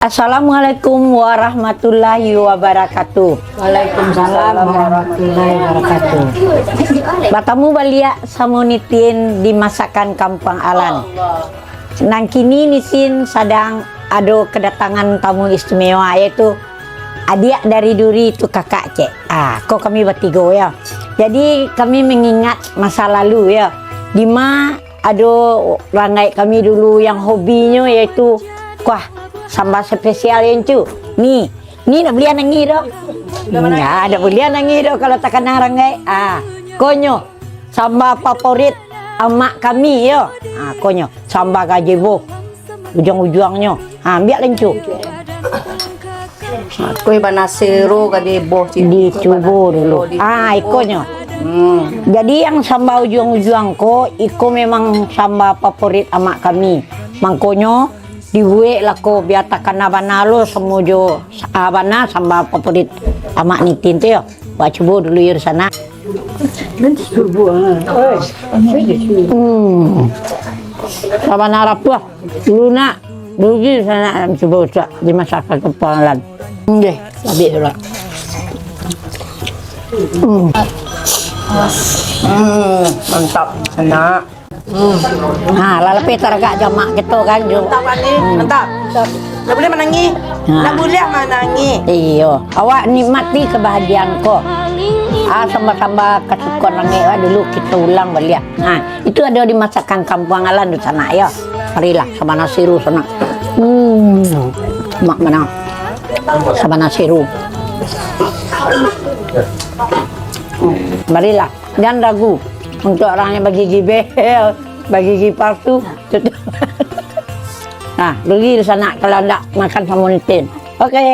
Assalamualaikum warahmatullahi wabarakatuh. Waalaikumsalam warahmatullahi wabarakatuh. Batamu balia samunitin di masakan Kampung Alan. Nang kini nisin sedang ada kedatangan tamu istimewa yaitu adik dari Duri itu kakak cek. Kok kami bertiga ya. Jadi kami mengingat masa lalu ya. Dima ada rangai kami dulu yang hobinya yaitu sambal spesial yang cu. Nih nak beli nangi dok. Nggak ada beli nangi dok kalau tak kena rangai. Konyo sambal favorit emak kami yo. Konyo sambal gazebo. Ujung-ujungnya. Biar lencu. Kue banasero gazebo Dicoba dulu. Ikonyo. Jadi yang sambal ujung-ujung iko memang sambal favorit emak kami. Mangkonyo dibuat lako biar takkan abanalo semujo abana sambal favorit amak nitin tu yo. Buat coba dulu di sana. Nanti coba. Abana apa? Dulu nak dulu di sana coba di masakan kepalan. Deh, habis dulu. Mantap, enak. Lalapi teragak jamak gitu kan. Mantap kan ni? Mantap. Nak boleh menangi? Nak boleh menangi? Iyo, awak nikmati kebahagiaan ko. Sambal-sambal kesukaan orang dulu kita ulang balik. Itu ada di masakan Kampung Alan di sana ya. Marilah sama nasiru sana. Mak mana? Sama nasiru. Marilah, jangan ragu untuk orang yang bagi gibel, bagi gigi palsu. Pergi di sana kalau tidak makan samunitin. Oke.